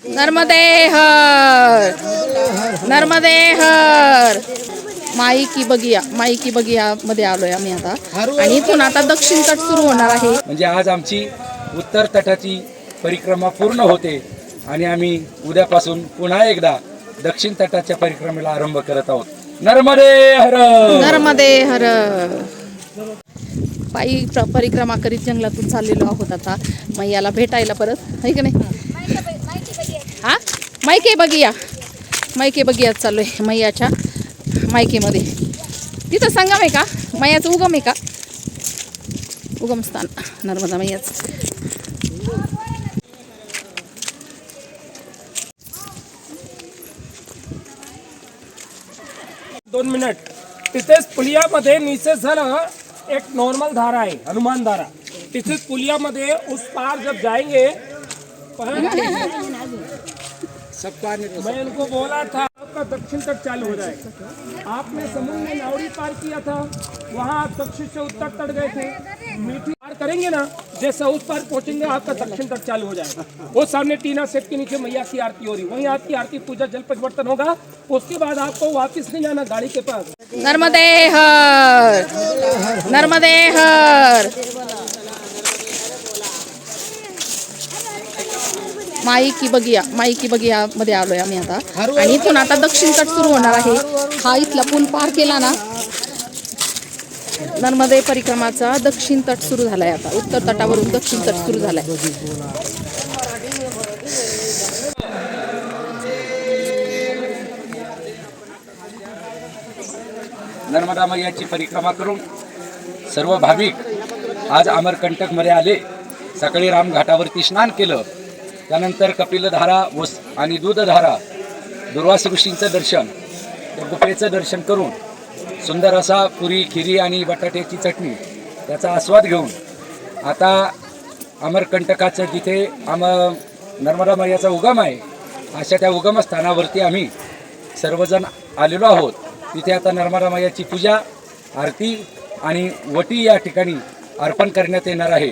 नर्मदे हर, नर्मदे हर. माई की बगिया मध्ये आलोय आम्ही आता आणि इथून आता दक्षिण तट सुरू होणार आहे. म्हणजे आज आमची उत्तर तटाची परिक्रमा पूर्ण होते आणि आम्ही उद्यापासून पुन्हा एकदा दक्षिण तटाच्या परिक्रमेला आरंभ करत आहोत. नर्मदे हर, नर्मदे हर. पायी परिक्रमा करीत जंगलातून चाललेलो आहोत आता मैयाला भेटायला परत, आहे की नाही? हा, मायके बगियात चाललोय. मैयाच्या मायकेमध्ये तिथं संगम आहे का? मैयाचं उगम आहे का? उगमस्थान नर्मदा मैयाचं. 2 मिनिट. तिथेच पुलियामध्ये निशेष झालं एक नॉर्मल धारा है, हनुमान धारा. तिथेच पुलियामध्ये उस पार जब जाएंगे, मैं इनको बोला था आपका दक्षिण तट चालू हो जाएगा. आपने समुद्र में नावड़ी पार किया था, वहाँ दक्षिण से उत्तर तट गए थे. मीठी पार करेंगे ना, जैसे उस पार पहुंचेंगे आपका दक्षिण तट चालू हो जाएगा. वो सामने टीना सेट के नीचे मैया की आरती हो रही, वहीं आपकी आरती पूजा जल परिवर्तन होगा. उसके बाद आपको वापस नहीं जाना गाड़ी के पास. नर्मदे हर, नर्मदे हर. माई की बगिया मध्ये आलोय आम्ही आता आणि इथून आता दक्षिण तट सुरू होणार आहे. हा इथला पूल पार केला ना, नर्मदे परिक्रमाचा दक्षिण तट सुरू झालाय. आता उत्तर तटावरून दक्षिण तट सुरू झालाय. नर्मदा मैयाची परिक्रमा करून सर्व भाविक आज अमरकंटक मध्ये आले. सकाळी रामघाटावरती स्नान केलं, त्यानंतर कपिलधारा आणि दूधधारा दुर्वास ऋषींचं दर्शन, त्या गुफेचं दर्शन करून सुंदर असा पुरी, खिरी आणि बटाट्याची चटणी त्याचा आस्वाद घेऊन आता अमरकंटकाचं जिथे नर्मदा मैयाचा उगम आहे अशा त्या उगमस्थानावरती आम्ही सर्वजण आलेलो आहोत. तिथे आता नर्मदा मैयाची पूजा, आरती आणि वटी या ठिकाणी अर्पण करण्यात येणार आहे.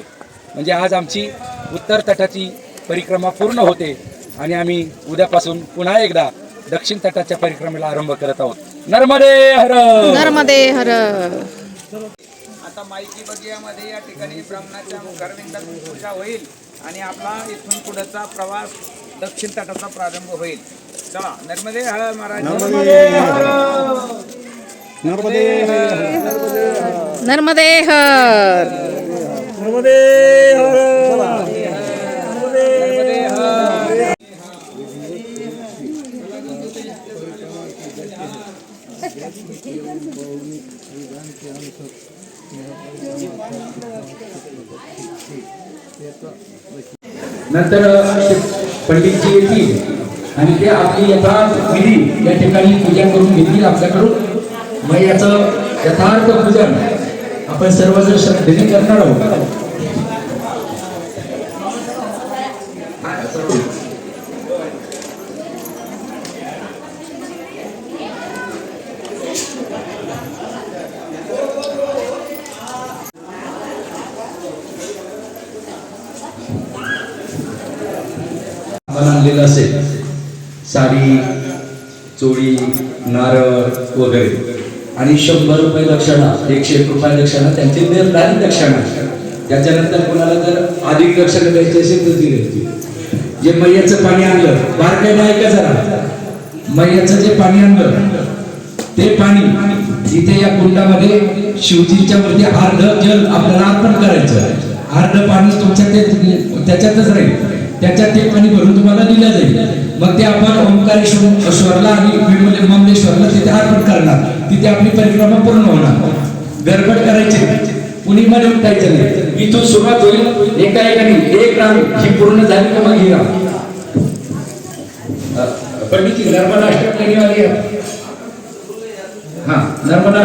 म्हणजे आज आमची उत्तर तटाची परिक्रमा पूर्ण होते आणि आम्ही उद्यापासून पुन्हा एकदा दक्षिण तटाच्या परिक्रमेला आरंभ करत आहोत. नर्मदे हर, नर्मदे हर. आता माईकी बगियामध्ये या ठिकाणी ब्राह्मणाच्या मुखारविंदातून पूजा होईल आणि आपला इथून पुढचा प्रवास दक्षिण तटाचा प्रारंभ होईल. चला, नर्मदे हर महाराज. नर्मदे हर, नर्मदे हर. नंतर पंडितजी येतील आणि ते आपली यथाविधी या ठिकाणी पूजा करून घेतील आपल्याकडून. मग याचं यथार्थ पूजन आपण सर्वजण श्रद्धेने करणार आहोत. आणलेलं असेल साडी, चोळी, नारळ वगैरे आणि 100 रुपये दक्षिणा, 101 रुपये दक्षिणा त्यांची निर्धारित दक्षिणा. त्याच्यानंतर कोणाला जर अधिक दक्षिणा द्यायची असेल तर ती द्यायची. जे मैयाचं पाणी आणलं, बारकाईने ऐका जरा, मैयाचं जे पाणी आणलं ते पाणी इथे या कुंडामध्ये शिवजींच्या वरती अर्ध जल आपल्याला अर्पण करायचं. अर्ध पाणी तुमच्या त्याच्यातच राहील, त्याच्यात ते पाणी भरून तुम्हाला दिलं जाईल. मग ते आपण ओंकारेश्वरला आणि ममलेश्वरला तिथे अर्पण करणार. तिथे आपली परिक्रमा पूर्ण होणार. गडबड करायची, कुणी मध्ये उठायचं नाही. इथून सुरुवात होईल, एका एकाने एक रांग ही पूर्ण झाली का मग ही रांग. पंडितजी नर्मदा अष्टक वाली हा नर्मदा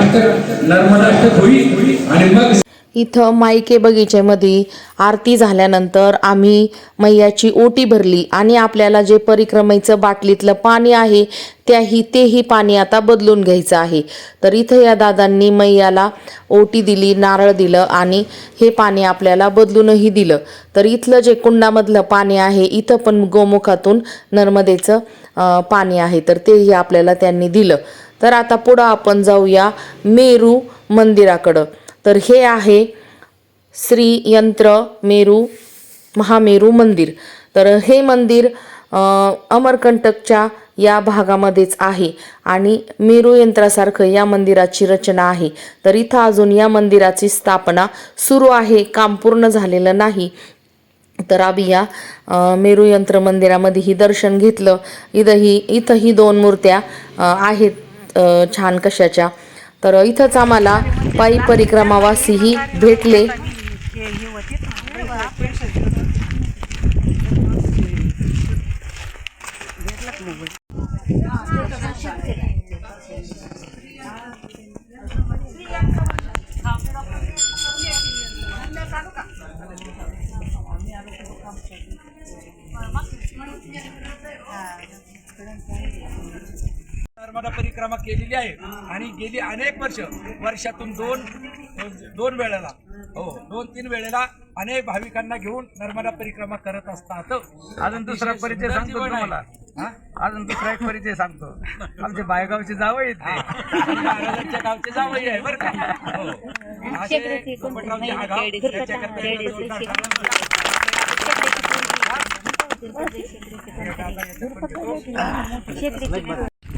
अष्टक होईल आणि मग इथं माईके बगीच्यामध्ये आरती झाल्यानंतर आम्ही मैयाची ओटी भरली आणि आपल्याला जे परिक्रमेचं बाटलीतलं पाणी आहे तेही पाणी आता बदलून घ्यायचं आहे. तर इथं या दादांनी मैयाला ओटी दिली, नारळ दिलं आणि हे पाणी आपल्याला बदलूनही दिलं. तर इथलं जे कुंडामधलं पाणी आहे, इथं पण गोमुखातून नर्मदेचं पाणी आहे, तर तेही आपल्याला त्यांनी दिलं. तर आता पुढं आपण जाऊया मेरू मंदिराकडं. तर हे आहे श्री यंत्र मेरू महामेरू मंदिर. तर हे मंदिर अमरकंटकच्या या भागामध्येच आहे आणि मेरू यंत्रासारखं या मंदिराची रचना आहे. तर इथं अजून या मंदिराची स्थापना सुरू आहे, काम पूर्ण झालेलं नाही. तर आम्ही या मेरू यंत्र मंदिरामध्येही दर्शन घेतलं. इथंही 2 मूर्त्या आहेत छान कशाच्या. तर इथंच आम्हाला पायी परिक्रमावासीही भेटले. नर्मदा परिक्रमा केलेली आहे आणि गेली अनेक वर्षातून दोन वेळेला 2-3 वेळेला अनेक भाविकांना घेऊन नर्मदा परिक्रमा करत असतात. अजून दुसरा परिचय सांगतो तुम्हाला. अजून दुसरा एक परिचय सांगतो. आमचे बायगावचे जावई आहेत ते. महाराजांच्या गावचे जावई आहे बरं का. असे पोपटरावजी आगाव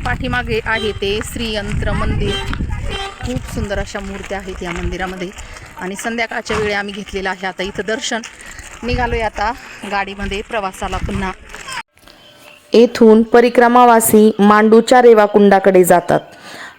पाठीमागे आहे ते श्री यंत्र मंदिर. खूप सुंदर अशा मूर्त्या आहेत या मंदिरामध्ये आणि संध्याकाळच्या वेळी आम्ही घेतलेलं आहे आता इथं दर्शन. निघालोय आता गाडीमध्ये प्रवासाला पुन्हा. येथून परिक्रमावासी मांडूच्या रेवाकुंडाकडे जातात.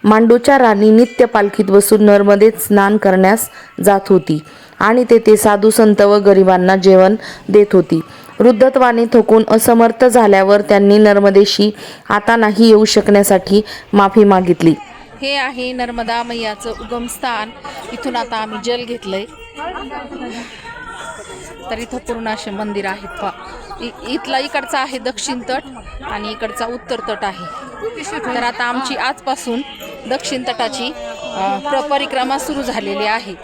मांडूच्या राणी नित्य पालखीत बसून नर्मदेत स्नान करण्यास जात होती आणि तेथे साधू संत व गरिबांना जेवण देत होती. वृद्धत्वाने थकून असमर्थ झाल्यावर त्यांनी नर्मदेशी आता नाही येऊ शकण्यासाठी माफी मागितली. हे आहे नर्मदा मैयाचं उगमस्थान. इथून आता आम्ही जल घेतलंय. तर इथं पूर्ण असे मंदिर आहेत. इथला इकडचा आहे दक्षिण तट आणि इकडचा उत्तर तट आहे. तर आता आमची आजपासून दक्षिण तटाची परिक्रमा सुरू झालेली आहे.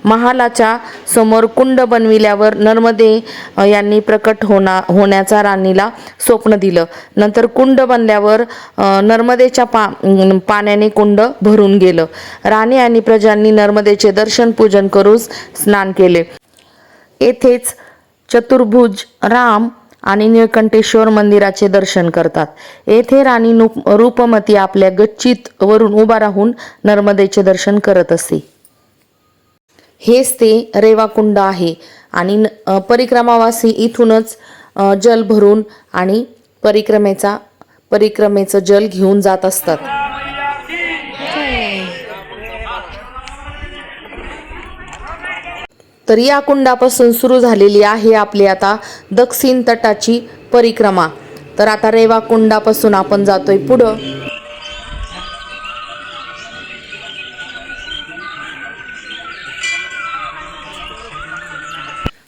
महालाच्या समोर कुंड बनविल्यावर नर्मदे यांनी प्रकट होण्याचा राणीला स्वप्न दिलं. नंतर कुंड बनल्यावर नर्मदेच्या पाण्याने कुंड भरून गेलं. राणी आणि प्रजांनी नर्मदेचे दर्शन पूजन करून स्नान केले. येथेच चतुर्भुज राम आणि निळकंठेश्वर मंदिराचे दर्शन करतात. येथे राणी रूपमती आपल्या गच्चीत वरून उभा राहून नर्मदेचे दर्शन करत असे. हेच ते रेवाकुंड आहे आणि परिक्रमावासी इथूनच जल भरून आणि परिक्रमेचं जल घेऊन जात असतात. तर या कुंडापासून सुरू झालेली आहे आपली आता दक्षिण तटाची परिक्रमा. तर आता रेवाकुंडापासून आपण जातोय पुढं.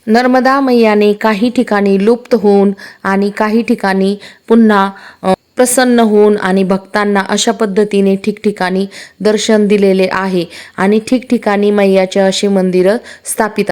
नर्मदा मैयाने काही ठिकाणी लुप्त होऊन आणि काही ठिकाणी पुन्हा प्रसन्न होऊन आणि भक्तांना अशा पद्धतीने ठिकठिकाणी दर्शन दिलेले आहे आणि ठिकठिकाणी मैयाचे असे मंदिरं स्थापित